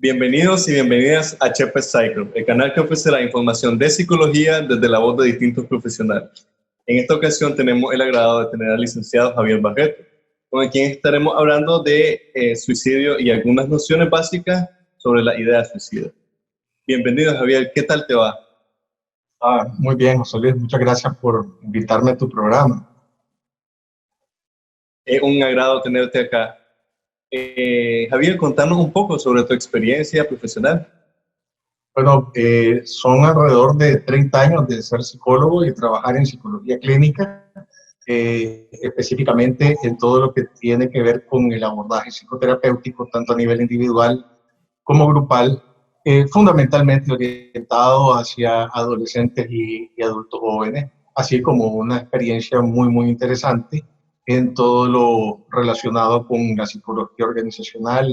Bienvenidos y bienvenidas a Chepe Cycle, el canal que ofrece la información de psicología desde la voz de distintos profesionales. En esta ocasión tenemos el agrado de tener al licenciado Javier Barreto, con quien estaremos hablando de suicidio y algunas nociones básicas sobre la idea de suicidio. Bienvenido, Javier, ¿qué tal te va? Muy bien, José Luis, muchas gracias por invitarme a tu programa. Es un agrado tenerte acá. Javier, contanos un poco sobre tu experiencia profesional. Bueno, son alrededor de 30 años de ser psicólogo y trabajar en psicología clínica, específicamente en todo lo que tiene que ver con el abordaje psicoterapéutico, tanto a nivel individual como grupal, fundamentalmente orientado hacia adolescentes y adultos jóvenes, así como una experiencia muy interesante en todo lo relacionado con la psicología organizacional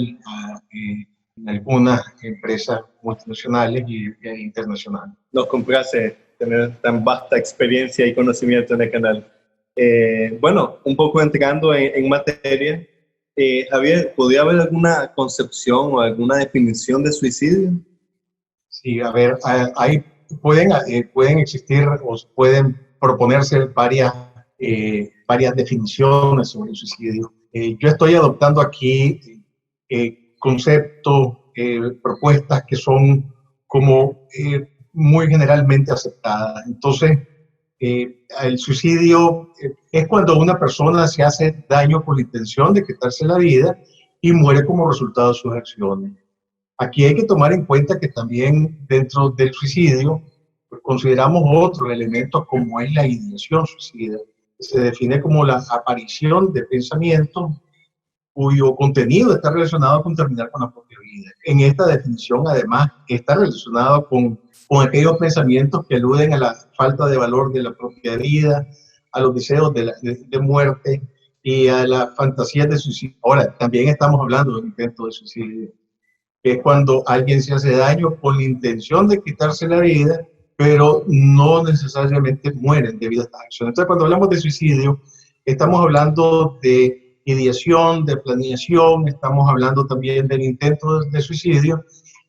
en algunas empresas multinacionales e internacionales. Nos complace tener tan vasta experiencia y conocimiento en el canal. Bueno, un poco entrando en materia, Javier, ¿podría haber alguna concepción o alguna definición de suicidio? Sí, a ver, pueden existir o pueden proponerse varias definiciones sobre el suicidio. Yo estoy adoptando aquí conceptos, propuestas que son como muy generalmente aceptadas. Entonces, el suicidio es cuando una persona se hace daño con la intención de quitarse la vida y muere como resultado de sus acciones. Aquí hay que tomar en cuenta que también dentro del suicidio pues, consideramos otros elementos como es la ideación suicida, que se define como la aparición de pensamientos cuyo contenido está relacionado con terminar con la propia vida. En esta definición, además, está relacionado con aquellos pensamientos que aluden a la falta de valor de la propia vida, a los deseos de muerte y a las fantasías de suicidio. Ahora, también estamos hablando de un intento de suicidio, que es cuando alguien se hace daño con la intención de quitarse la vida, pero no necesariamente mueren debido a esta acción. Entonces, cuando hablamos de suicidio, estamos hablando de ideación, de planeación, estamos hablando también del intento de suicidio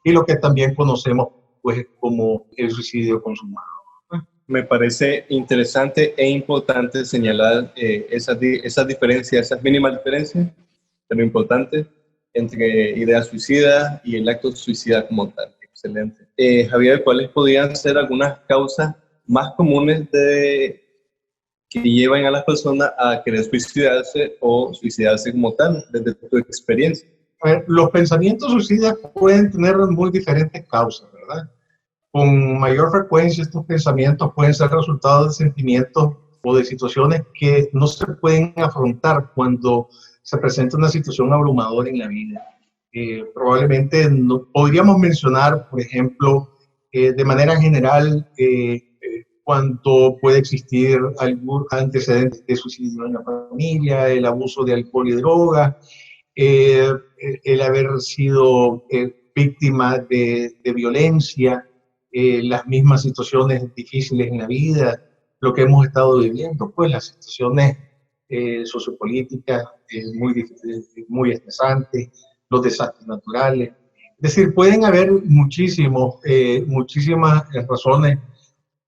y lo que también conocemos pues, como el suicidio consumado. Me parece interesante e importante señalar esas diferencias, esas mínimas diferencias, pero importantes, entre idea suicida y el acto suicida como tal. Excelente. Javier, ¿cuáles podrían ser algunas causas más comunes que llevan a las personas a querer suicidarse o suicidarse como tal, desde tu experiencia? A ver, los pensamientos suicidas pueden tener muy diferentes causas, ¿verdad? Con mayor frecuencia estos pensamientos pueden ser resultado de sentimientos o de situaciones que no se pueden afrontar cuando se presenta una situación abrumadora en la vida. Probablemente no, podríamos mencionar, por ejemplo, de manera general, cuando puede existir algún antecedente de suicidio en la familia, el abuso de alcohol y drogas, el haber sido víctima de violencia, las mismas situaciones difíciles en la vida, lo que hemos estado viviendo, pues las situaciones sociopolíticas muy estresantes, los desastres naturales. Es decir, pueden haber muchísimas razones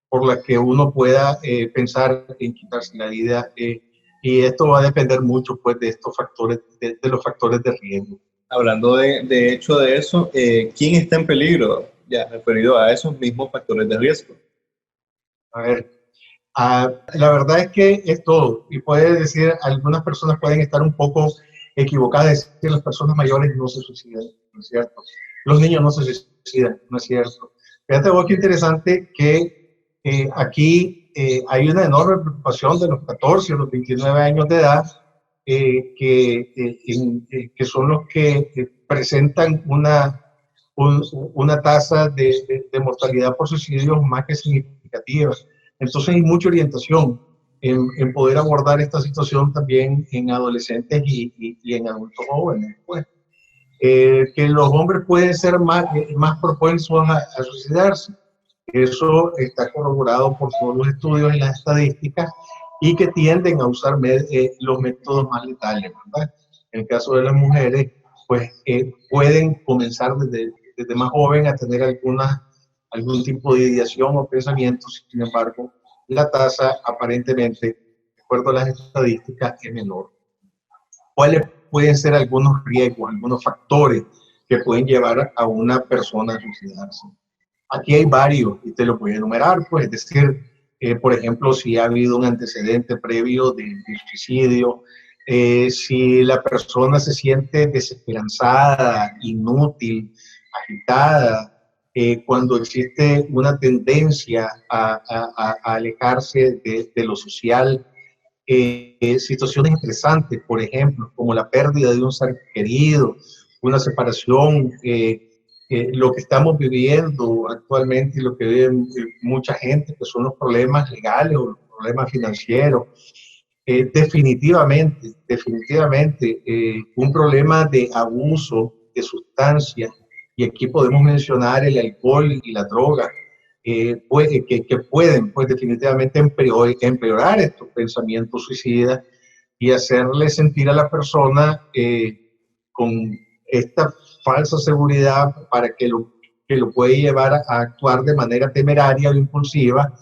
por las que uno pueda pensar en quitarse la vida y esto va a depender mucho pues, de estos factores, de los factores de riesgo. Hablando de hecho de eso, ¿quién está en peligro? Ya referido a esos mismos factores de riesgo. A ver, la verdad es que es todo, y puede decir, algunas personas pueden estar un poco equivocadas, es decir, las personas mayores no se suicidan, ¿no es cierto? Los niños no se suicidan, ¿no es cierto? Fíjate vos qué interesante que aquí hay una enorme preocupación de los 14 a los 29 años de edad, que son los que presentan una tasa de mortalidad por suicidio más que significativa. Entonces hay mucha orientación en poder abordar esta situación también en adolescentes y en adultos jóvenes. Pues. Que los hombres pueden ser más propensos a suicidarse. Eso está corroborado por todos los estudios y las estadísticas y que tienden a usar los métodos más letales, ¿verdad? En el caso de las mujeres, pues pueden comenzar desde desde más joven a tener algún tipo de ideación o pensamiento. Sin embargo, la tasa aparentemente, de acuerdo a las estadísticas, es menor. ¿Cuáles pueden ser algunos riesgos, algunos factores que pueden llevar a una persona a suicidarse? Aquí hay varios y te los voy a enumerar, pues, es decir, por ejemplo, si ha habido un antecedente previo de suicidio, si la persona se siente desesperanzada, inútil, agitada, cuando existe una tendencia a alejarse de lo social, situaciones estresantes, por ejemplo, como la pérdida de un ser querido, una separación, lo que estamos viviendo actualmente y lo que vive mucha gente, que son los problemas legales o los problemas financieros. Definitivamente, un problema de abuso de sustancias, y aquí podemos mencionar el alcohol y la droga, que pueden pues, definitivamente empeorar estos pensamientos suicidas y hacerle sentir a la persona con esta falsa seguridad para que lo puede llevar a actuar de manera temeraria o impulsiva,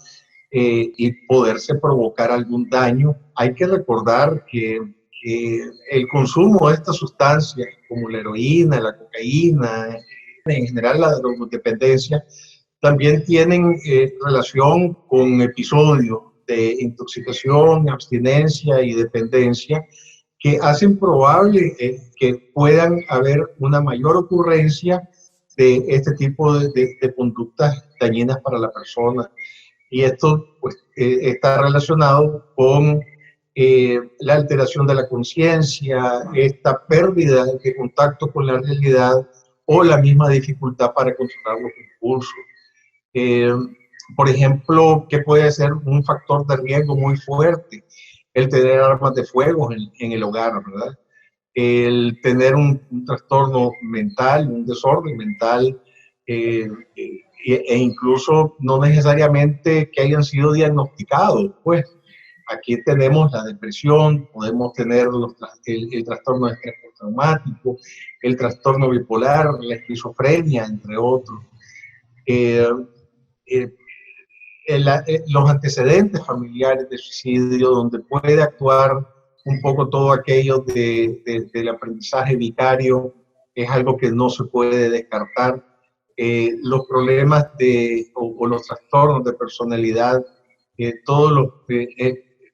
y poderse provocar algún daño. Hay que recordar que el consumo de estas sustancias, como la heroína, la cocaína, en general la drogodependencia, también tienen relación con episodios de intoxicación, abstinencia y dependencia que hacen probable que puedan haber una mayor ocurrencia de este tipo de conductas dañinas para la persona. Y esto pues, está relacionado con la alteración de la conciencia, esta pérdida de contacto con la realidad o la misma dificultad para controlar los impulsos. Por ejemplo, ¿qué puede ser un factor de riesgo muy fuerte? El tener armas de fuego en el hogar, ¿verdad? El tener un trastorno mental, un desorden mental, e incluso no necesariamente que hayan sido diagnosticados. Pues aquí tenemos la depresión, podemos tener el trastorno de estrés postraumático, el trastorno bipolar, la esquizofrenia, entre otros. Los antecedentes familiares de suicidio, donde puede actuar un poco todo aquello del aprendizaje vicario, es algo que no se puede descartar. Los problemas o los trastornos de personalidad,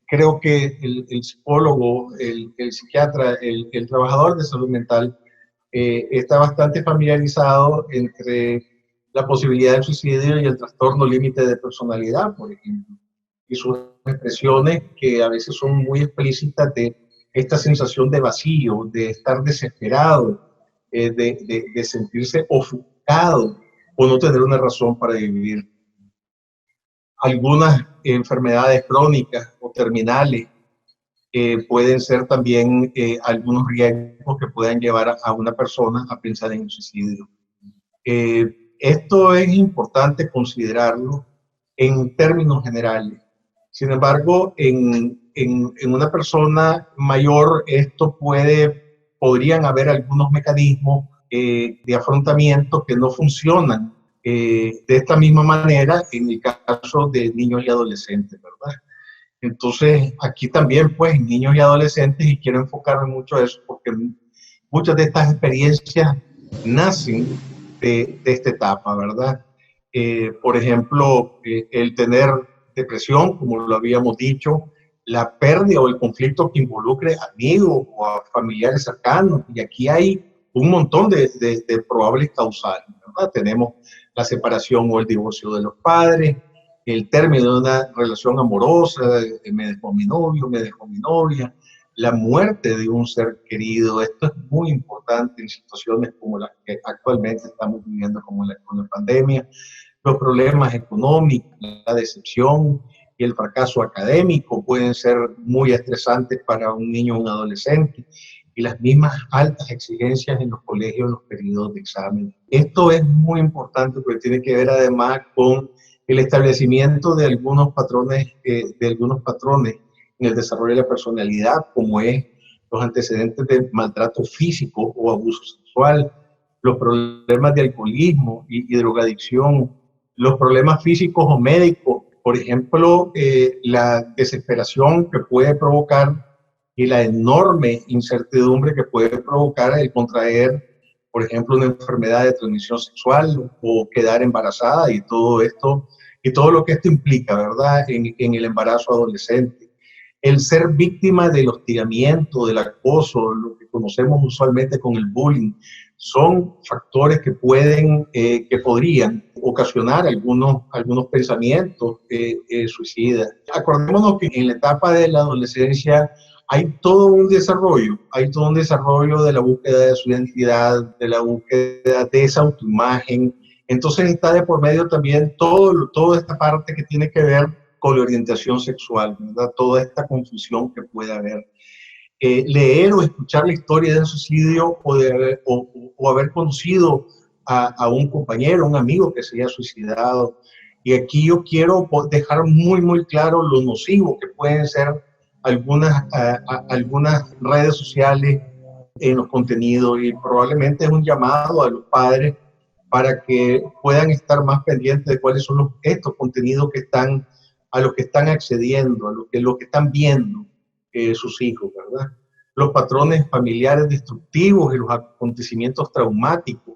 creo que el psicólogo, el psiquiatra, el trabajador de salud mental está bastante familiarizado entre la posibilidad del suicidio y el trastorno límite de personalidad, por ejemplo, y sus expresiones que a veces son muy explícitas de esta sensación de vacío, de estar desesperado, de sentirse ofuscado o no tener una razón para vivir. Algunas enfermedades crónicas o terminales pueden ser también algunos riesgos que puedan llevar a una persona a pensar en el suicidio. Esto es importante considerarlo en términos generales. Sin embargo, en una persona mayor, podrían haber algunos mecanismos de afrontamiento que no funcionan de esta misma manera en el caso de niños y adolescentes, ¿verdad? Entonces, aquí también, pues, niños y adolescentes, y quiero enfocarme mucho a eso, porque muchas de estas experiencias nacen de esta etapa, ¿verdad? Por ejemplo, el tener depresión, como lo habíamos dicho, la pérdida o el conflicto que involucre amigos o a familiares cercanos, y aquí hay un montón de probables causales, ¿verdad? Tenemos la separación o el divorcio de los padres, el término de una relación amorosa, me dejó mi novio, me dejó mi novia, la muerte de un ser querido. Esto es muy importante en situaciones como las que actualmente estamos viviendo, como con la pandemia. Los problemas económicos, la decepción y el fracaso académico pueden ser muy estresantes para un niño o un adolescente, y las mismas altas exigencias en los colegios en los periodos de examen. Esto es muy importante porque tiene que ver además con el establecimiento de algunos patrones en el desarrollo de la personalidad, como es los antecedentes de maltrato físico o abuso sexual, los problemas de alcoholismo y drogadicción, los problemas físicos o médicos, por ejemplo, la desesperación que puede provocar y la enorme incertidumbre que puede provocar el contraer, por ejemplo, una enfermedad de transmisión sexual o quedar embarazada y todo esto, y todo lo que esto implica, ¿verdad?, en el embarazo adolescente. El ser víctima del hostigamiento, del acoso, lo que conocemos usualmente con el bullying, son factores que que podrían ocasionar algunos pensamientos suicidas. Acordémonos que en la etapa de la adolescencia hay todo un desarrollo de la búsqueda de su identidad, de la búsqueda de esa autoimagen. Entonces está de por medio también toda esta parte que tiene que ver con la orientación sexual, ¿verdad? Toda esta confusión que puede haber. Leer o escuchar la historia de un suicidio o haber conocido a un compañero, un amigo que se haya suicidado. Y aquí yo quiero dejar muy, muy claro lo nocivo que pueden ser algunas redes sociales en los contenidos, y probablemente es un llamado a los padres para que puedan estar más pendientes de cuáles son estos contenidos a los que están accediendo, a lo que están viendo sus hijos, ¿verdad? Los patrones familiares destructivos y los acontecimientos traumáticos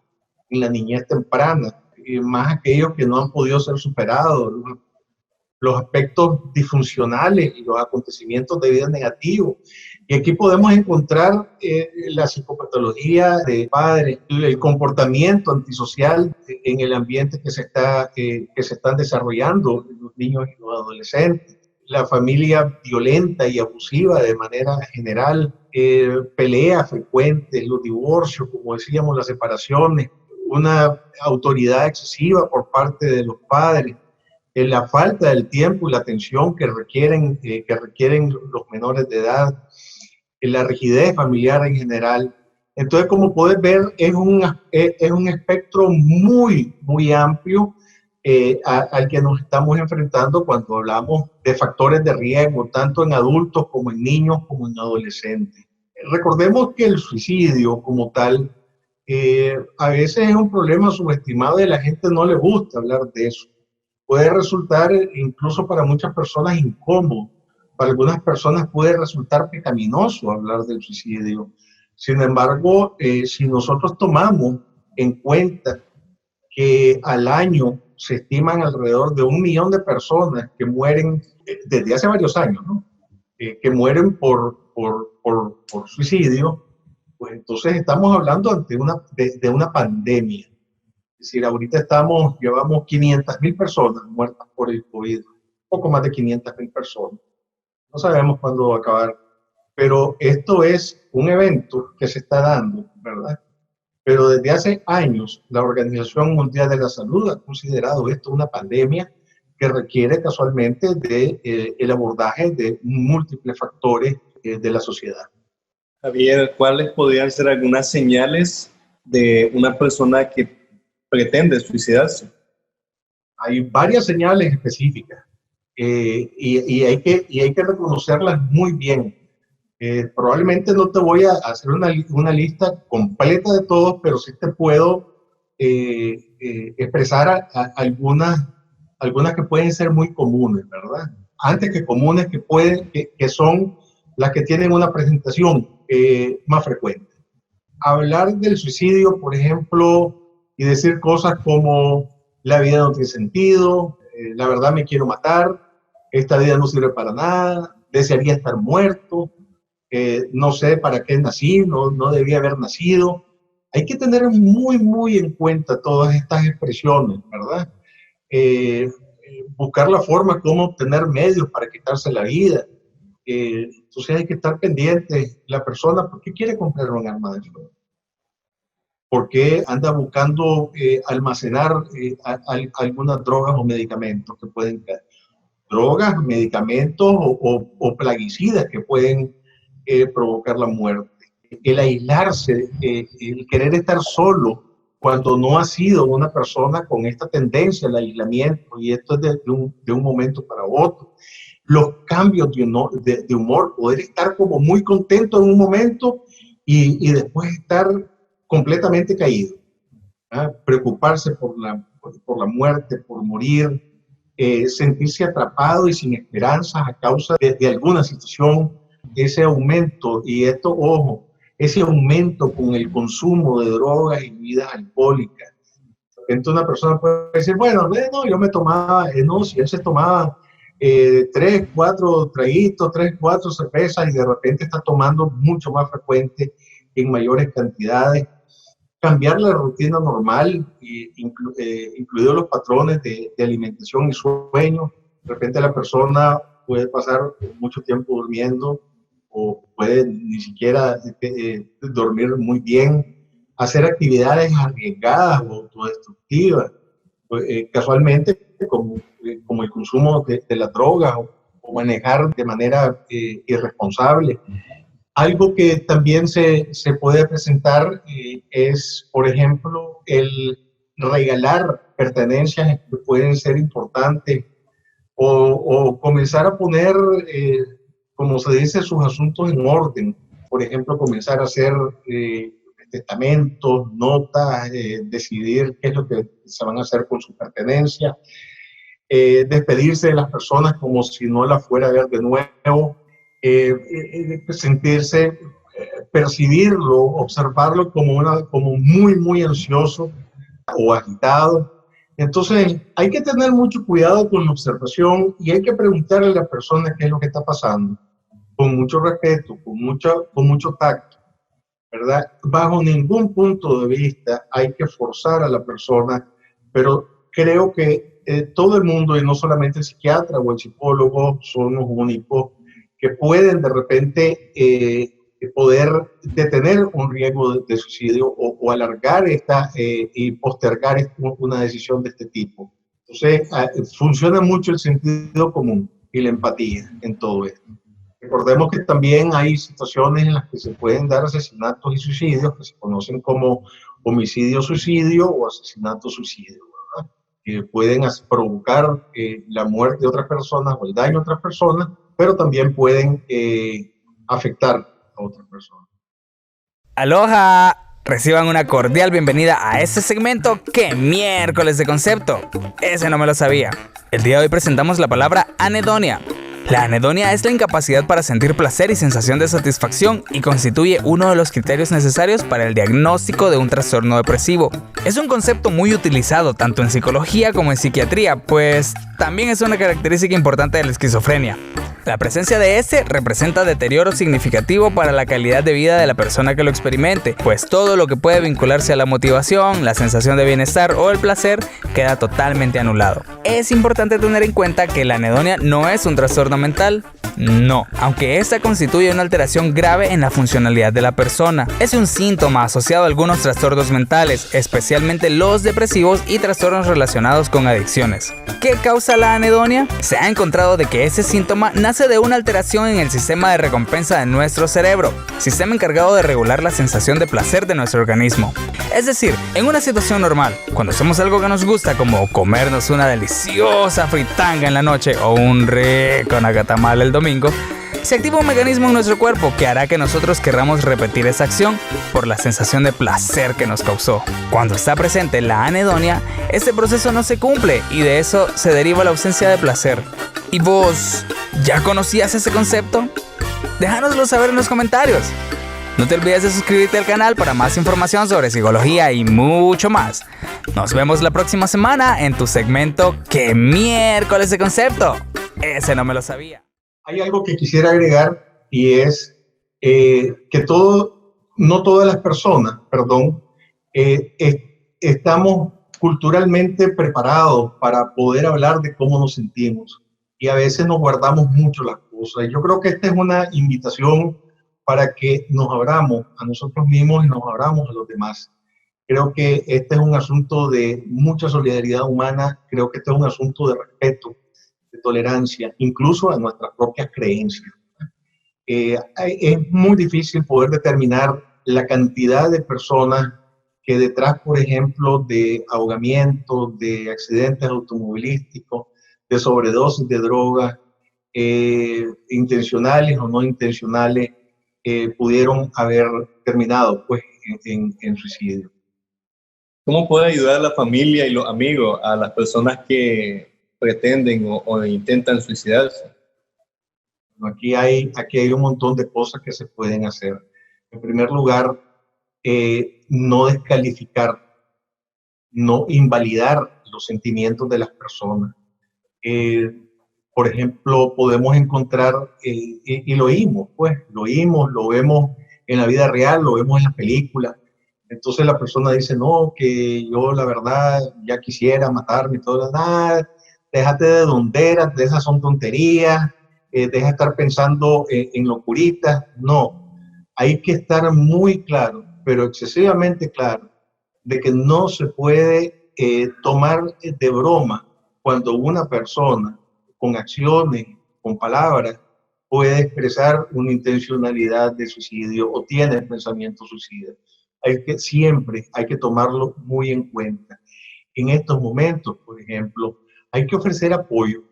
en la niñez temprana, y más aquellos que no han podido ser superados, los aspectos disfuncionales y los acontecimientos de vida negativos. Y aquí podemos encontrar la psicopatología de padres, el comportamiento antisocial en el ambiente que se están desarrollando los niños y los adolescentes, la familia violenta y abusiva de manera general, peleas frecuentes, los divorcios, como decíamos, las separaciones, una autoridad excesiva por parte de los padres, la falta del tiempo y la atención que requieren los menores de edad, la rigidez familiar en general. Entonces, como puedes ver, es un espectro muy, muy amplio al que nos estamos enfrentando cuando hablamos de factores de riesgo, tanto en adultos como en niños, como en adolescentes. Recordemos que el suicidio como tal, a veces es un problema subestimado y a la gente no le gusta hablar de eso. Puede resultar incluso para muchas personas incómodo. Para algunas personas puede resultar pecaminoso hablar del suicidio. Sin embargo, si nosotros tomamos en cuenta que al año se estiman alrededor de 1 millón de personas que mueren desde hace varios años, ¿no? Que mueren por suicidio, pues entonces estamos hablando de una pandemia. Es decir, ahorita llevamos 500.000 personas muertas por el COVID, poco más de 500.000 personas. No sabemos cuándo va a acabar, pero esto es un evento que se está dando, ¿verdad? Pero desde hace años la Organización Mundial de la Salud ha considerado esto una pandemia que requiere casualmente el abordaje de múltiples factores de la sociedad. Javier, ¿cuáles podrían ser algunas señales de una persona que pretende suicidarse? Hay varias señales específicas y hay que reconocerlas muy bien. Probablemente no te voy a hacer una lista completa de todos, pero sí te puedo expresar algunas que pueden ser muy comunes, ¿verdad? Antes que comunes, que son las que tienen una presentación más frecuente. Hablar del suicidio, por ejemplo, y decir cosas como la vida no tiene sentido, la verdad me quiero matar, esta vida no sirve para nada, desearía estar muerto, no sé para qué nací, no debía haber nacido. Hay que tener muy, muy en cuenta todas estas expresiones, ¿verdad? Buscar la forma cómo obtener medios para quitarse la vida. Entonces hay que estar pendiente. La persona, ¿por qué quiere comprar un arma de fuego? ¿Por qué anda buscando almacenar algunas drogas o medicamentos que pueden caer? Drogas, medicamentos o plaguicidas que pueden provocar la muerte. El aislarse, el querer estar solo cuando no ha sido una persona con esta tendencia al aislamiento, y esto es de un momento para otro. Los cambios de humor, poder estar como muy contento en un momento y después estar completamente caído. preocuparse por la muerte, por morir, sentirse atrapado y sin esperanzas a causa de alguna situación, ese aumento, y esto, ojo, ese aumento con el consumo de drogas y bebidas alcohólicas. Entonces una persona puede decir, bueno, no, yo me tomaba, no, si él se tomaba 3, 4 traguitos, 3, 4 cervezas y de repente está tomando mucho más frecuente en mayores cantidades. Cambiar la rutina normal, incluidos los patrones de alimentación y sueño. De repente la persona puede pasar mucho tiempo durmiendo o puede ni siquiera dormir muy bien, hacer actividades arriesgadas o autodestructivas, casualmente como el consumo de las drogas o manejar de manera irresponsable. Algo que también se puede presentar es, por ejemplo, el regalar pertenencias que pueden ser importantes o comenzar a poner, como se dice, sus asuntos en orden. Por ejemplo, comenzar a hacer testamentos, notas, decidir qué es lo que se van a hacer con sus pertenencias, despedirse de las personas como si no las fuera a ver de nuevo, sentirse, percibirlo, observarlo como muy, muy ansioso o agitado. Entonces, hay que tener mucho cuidado con la observación y hay que preguntarle a la persona qué es lo que está pasando, con mucho respeto, con mucho tacto, ¿verdad? Bajo ningún punto de vista hay que forzar a la persona, pero creo que todo el mundo, y no solamente el psiquiatra o el psicólogo, son los únicos que pueden de repente poder detener un riesgo de suicidio o alargar y postergar una decisión de este tipo. Entonces, funciona mucho el sentido común y la empatía en todo esto. Recordemos que también hay situaciones en las que se pueden dar asesinatos y suicidios que se conocen como homicidio-suicidio o asesinato-suicidio, ¿verdad? Que pueden provocar la muerte de otras personas o el daño a otras personas, pero también pueden afectar a otras personas. ¡Aloha! Reciban una cordial bienvenida a este segmento ¡Qué miércoles de concepto! Ese no me lo sabía. El día de hoy presentamos la palabra anedonia. La anedonia es la incapacidad para sentir placer y sensación de satisfacción y constituye uno de los criterios necesarios para el diagnóstico de un trastorno depresivo. Es un concepto muy utilizado tanto en psicología como en psiquiatría, pues también es una característica importante de la esquizofrenia. La presencia de este representa deterioro significativo para la calidad de vida de la persona que lo experimente, pues todo lo que puede vincularse a la motivación, la sensación de bienestar o el placer queda totalmente anulado. Es importante tener en cuenta que la anedonia no es un trastorno mental, no, aunque esta constituye una alteración grave en la funcionalidad de la persona. Es un síntoma asociado a algunos trastornos mentales, especialmente los depresivos y trastornos relacionados con adicciones. ¿Qué causa la anedonia? Se ha encontrado de que ese síntoma nace de una alteración en el sistema de recompensa de nuestro cerebro, sistema encargado de regular la sensación de placer de nuestro organismo. Es decir, en una situación normal, cuando hacemos algo que nos gusta, como comernos una deliciosa fritanga en la noche o un rico nacatamal el domingo, se activa un mecanismo en nuestro cuerpo que hará que nosotros querramos repetir esa acción por la sensación de placer que nos causó. Cuando está presente la anedonia, este proceso no se cumple y de eso se deriva la ausencia de placer. ¿Y vos ya conocías ese concepto? Déjanoslo saber en los comentarios. No te olvides de suscribirte al canal para más información sobre psicología y mucho más. Nos vemos la próxima semana en tu segmento ¡Qué miércoles de concepto! Ese no me lo sabía. Hay algo que quisiera agregar y es que no todas las personas, estamos culturalmente preparados para poder hablar de cómo nos sentimos y a veces nos guardamos mucho las cosas. Yo creo que esta es una invitación para que nos abramos a nosotros mismos y nos abramos a los demás. Creo que este es un asunto de mucha solidaridad humana, creo que este es un asunto de respeto, de tolerancia, incluso a nuestras propias creencias. Es muy difícil poder determinar la cantidad de personas que detrás, por ejemplo, de ahogamientos, de accidentes automovilísticos, de sobredosis de drogas, intencionales o no intencionales, pudieron haber terminado pues, en suicidio. ¿Cómo puede ayudar a la familia y los amigos a las personas que pretenden o intentan suicidarse? Aquí hay un montón de cosas que se pueden hacer. En primer lugar, no descalificar, no invalidar los sentimientos de las personas. Eh, por ejemplo, podemos encontrar, y lo oímos, pues, lo vemos en la vida real, lo vemos en las películas. Entonces la persona dice, no, que yo la verdad ya quisiera matarme y todo, nada, déjate de donderas, de esas son tonterías, deja de estar pensando en locuritas. No, hay que estar muy claro, pero excesivamente claro, de que no se puede tomar de broma cuando una persona con acciones, con palabras, puede expresar una intencionalidad de suicidio o tiene pensamiento suicida. Siempre hay que tomarlo muy en cuenta. En estos momentos, por ejemplo, hay que ofrecer apoyo,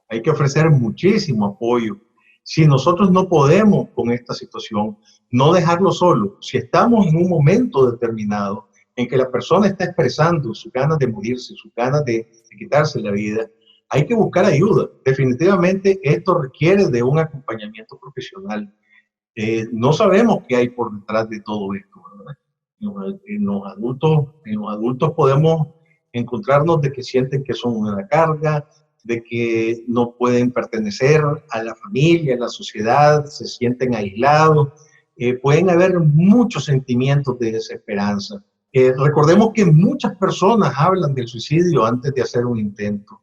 hay que ofrecer muchísimo apoyo. Si nosotros no podemos con esta situación, no dejarlo solo. Si estamos en un momento determinado en que la persona está expresando sus ganas de morirse, sus ganas de quitarse la vida, hay que buscar ayuda. Definitivamente esto requiere de un acompañamiento profesional. No sabemos qué hay por detrás de todo esto, ¿verdad? En los adultos podemos encontrarnos de que sienten que son una carga, de que no pueden pertenecer a la familia, a la sociedad, se sienten aislados. Pueden haber muchos sentimientos de desesperanza. Recordemos que muchas personas hablan del suicidio antes de hacer un intento.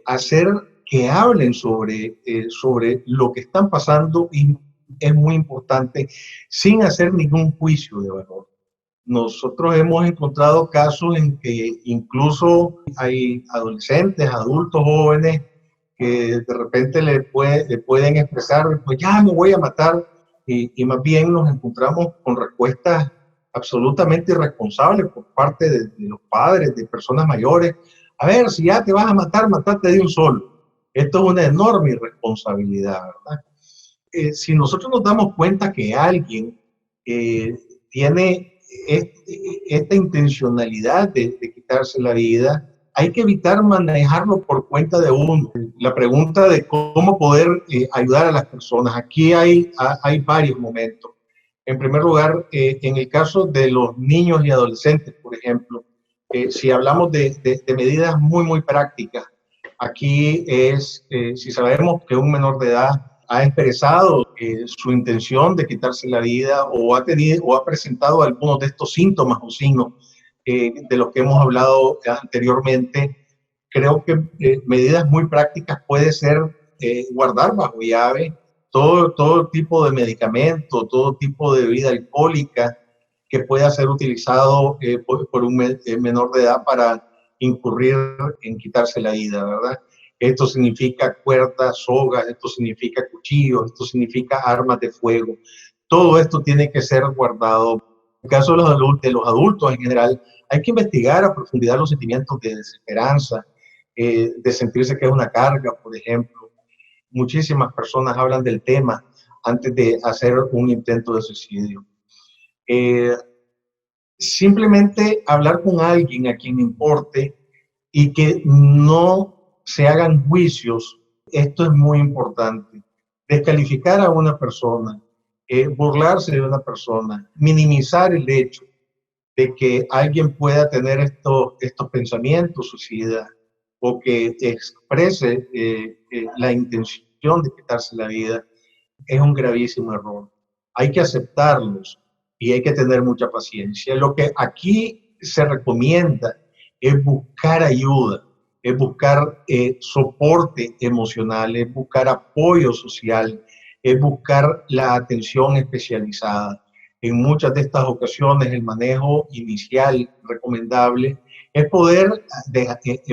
Hacer que hablen sobre lo que están pasando y es muy importante sin hacer ningún juicio de valor. Nosotros hemos encontrado casos en que incluso hay adolescentes, adultos jóvenes que de repente le pueden expresar, pues ya me voy a matar, y más bien nos encontramos con respuestas absolutamente irresponsables por parte de los padres, de personas mayores. A ver, si ya te vas a matar, matate de un solo. Esto es una enorme irresponsabilidad, ¿verdad? Si nosotros nos damos cuenta que alguien tiene esta intencionalidad de quitarse la vida, hay que evitar manejarlo por cuenta de uno. La pregunta de cómo poder ayudar a las personas, aquí hay varios momentos. En primer lugar, en el caso de los niños y adolescentes, por ejemplo, si hablamos de medidas muy prácticas, aquí es, si sabemos que un menor de edad ha expresado su intención de quitarse la vida o ha presentado algunos de estos síntomas o signos de los que hemos hablado anteriormente, creo que medidas muy prácticas puede ser guardar bajo llave todo tipo de medicamento, todo tipo de bebida alcohólica que pueda ser utilizado por un menor de edad para incurrir en quitarse la vida, ¿verdad? Esto significa cuerdas, sogas, esto significa cuchillos, esto significa armas de fuego. Todo esto tiene que ser guardado. En el caso de los adultos en general, hay que investigar a profundidad los sentimientos de desesperanza, de sentirse que es una carga, por ejemplo. Muchísimas personas hablan del tema antes de hacer un intento de suicidio. Simplemente hablar con alguien a quien importe y que no se hagan juicios, esto es muy importante. Descalificar a una persona, burlarse de una persona, minimizar el hecho de que alguien pueda tener estos pensamientos suicidas o que exprese la intención de quitarse la vida, es un gravísimo error. Hay que aceptarlos y hay que tener mucha paciencia. Lo que aquí se recomienda es buscar ayuda, es buscar soporte emocional, es buscar apoyo social, es buscar la atención especializada. En muchas de estas ocasiones el manejo inicial recomendable es poder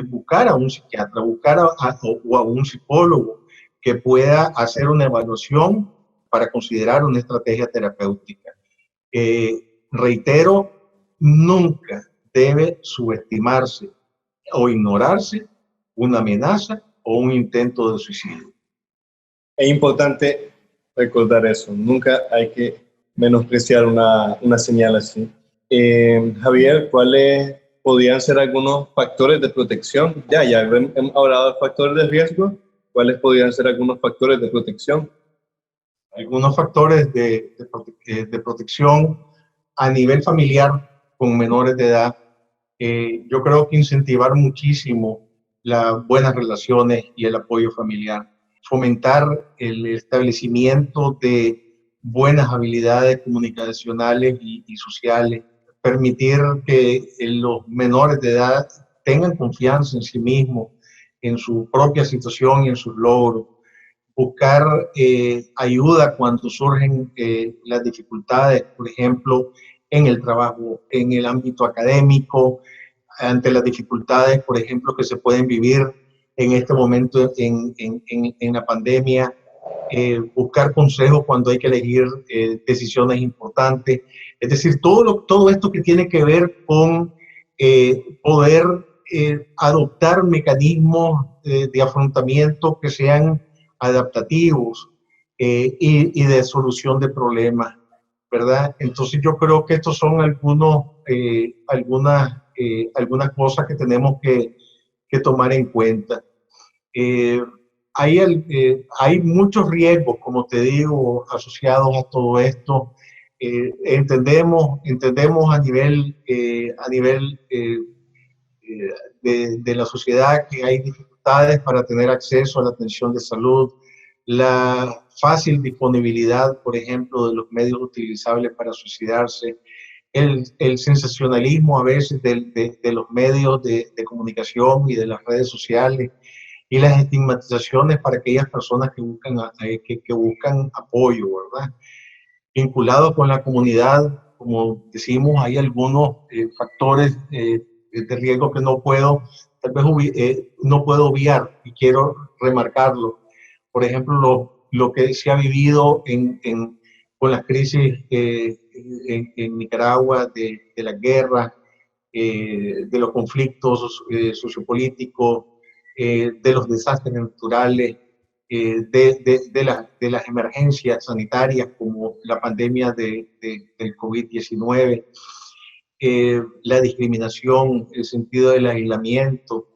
buscar a un psiquiatra, buscar o a un psicólogo que pueda hacer una evaluación para considerar una estrategia terapéutica. Reitero, nunca debe subestimarse o ignorarse una amenaza o un intento de suicidio. Es importante recordar eso. Nunca hay que menospreciar una señal así. Javier, ¿cuáles podrían ser algunos factores de protección? Ya hemos hablado de factores de riesgo. ¿Cuáles podrían ser algunos factores de protección? Algunos factores de protección a nivel familiar con menores de edad. Yo creo que incentivar muchísimo las buenas relaciones y el apoyo familiar. Fomentar el establecimiento de buenas habilidades comunicacionales y sociales. Permitir que los menores de edad tengan confianza en sí mismos, en su propia situación y en sus logros. Buscar ayuda cuando surgen las dificultades, por ejemplo, en el trabajo, en el ámbito académico, ante las dificultades, por ejemplo, que se pueden vivir en este momento en la pandemia, buscar consejos cuando hay que elegir decisiones importantes. Es decir, todo esto que tiene que ver con poder adoptar mecanismos de afrontamiento que sean adaptativos y de solución de problemas, ¿verdad? Entonces yo creo que estos son algunas cosas que tenemos que tomar en cuenta. Hay muchos riesgos, como te digo, asociados a todo esto. Entendemos a nivel de la sociedad que hay dificultades para tener acceso a la atención de salud, la fácil disponibilidad, por ejemplo, de los medios utilizables para suicidarse, el sensacionalismo a veces de los medios de comunicación y de las redes sociales, y las estigmatizaciones para aquellas personas que buscan apoyo, ¿verdad? Vinculados con la comunidad, como decimos, hay algunos factores de riesgo que no puedo obviar y quiero remarcarlo. Por ejemplo, lo que se ha vivido con las crisis en Nicaragua, de la guerra, de los conflictos sociopolíticos, de los desastres naturales, de las emergencias sanitarias como la pandemia del COVID-19, la discriminación, el sentido del aislamiento,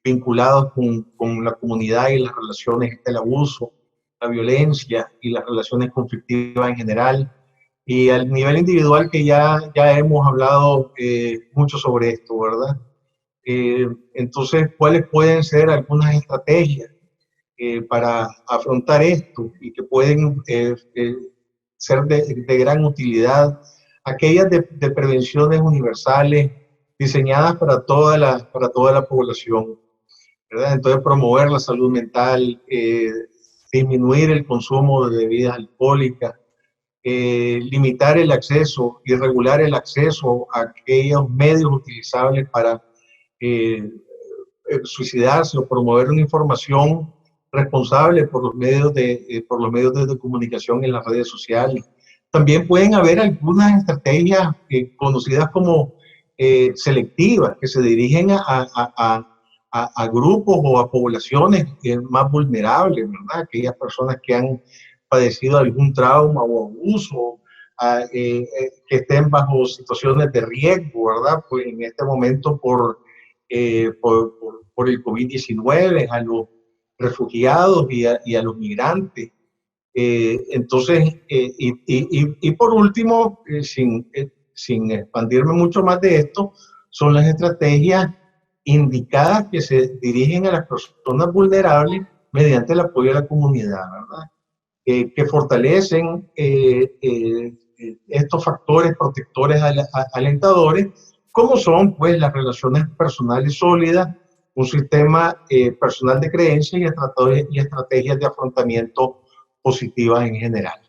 vinculados con la comunidad y las relaciones del abuso, la violencia y las relaciones conflictivas en general. Y al nivel individual que ya hemos hablado mucho sobre esto, ¿verdad? Entonces, ¿cuáles pueden ser algunas estrategias para afrontar esto y que pueden ser de gran utilidad? Aquellas de prevenciones universales diseñadas para toda la población, ¿verdad? Entonces, promover la salud mental, disminuir el consumo de bebidas alcohólicas, limitar el acceso y regular el acceso a aquellos medios utilizables para suicidarse, o promover una información responsable por los medios de comunicación en las redes sociales. También pueden haber algunas estrategias conocidas como selectivas, que se dirigen a grupos o a poblaciones más vulnerables, ¿verdad? Aquellas personas que han padecido algún trauma o abuso, que estén bajo situaciones de riesgo, ¿verdad? Pues en este momento por el COVID-19, a los refugiados y a los migrantes. Entonces, y por último, sin expandirme mucho más de esto, son las estrategias indicadas que se dirigen a las personas vulnerables mediante el apoyo de la comunidad, ¿verdad? Que fortalecen estos factores protectores alentadores, como son pues las relaciones personales sólidas, un sistema personal de creencias y estrategias de afrontamiento positivas en general.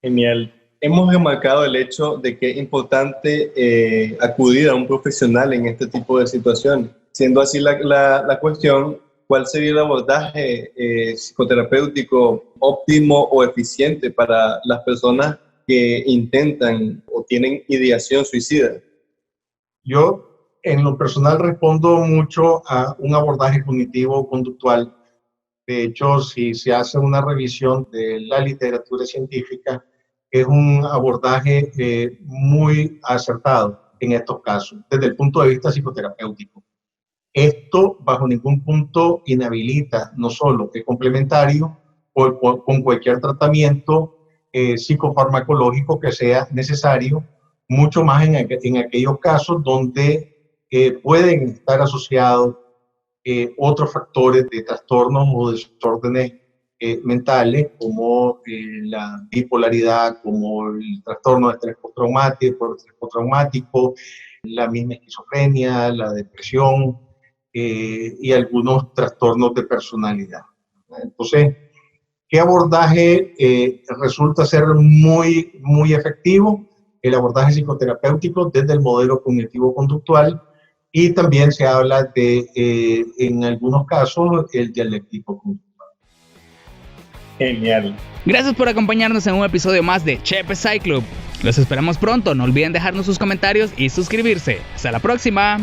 Genial. Hemos remarcado el hecho de que es importante acudir a un profesional en este tipo de situaciones. Siendo así la cuestión, ¿cuál sería el abordaje psicoterapéutico óptimo o eficiente para las personas que intentan o tienen ideación suicida? Yo, en lo personal, respondo mucho a un abordaje cognitivo-conductual. De hecho, si se hace una revisión de la literatura científica, es un abordaje muy acertado en estos casos, desde el punto de vista psicoterapéutico. Esto bajo ningún punto inhabilita no solo el complementario con cualquier tratamiento psicofarmacológico que sea necesario, mucho más en aquellos casos donde pueden estar asociados otros factores de trastornos o desórdenes mentales, como la bipolaridad, como el trastorno de estrés postraumático, la misma esquizofrenia, la depresión y algunos trastornos de personalidad. Entonces, ¿qué abordaje resulta ser muy efectivo? El abordaje psicoterapéutico desde el modelo cognitivo-conductual, y también se habla de, en algunos casos, el dialéctico conductual. Genial. Gracias por acompañarnos en un episodio más de Chepe Psych Club. Los esperamos pronto, no olviden dejarnos sus comentarios y suscribirse. Hasta la próxima.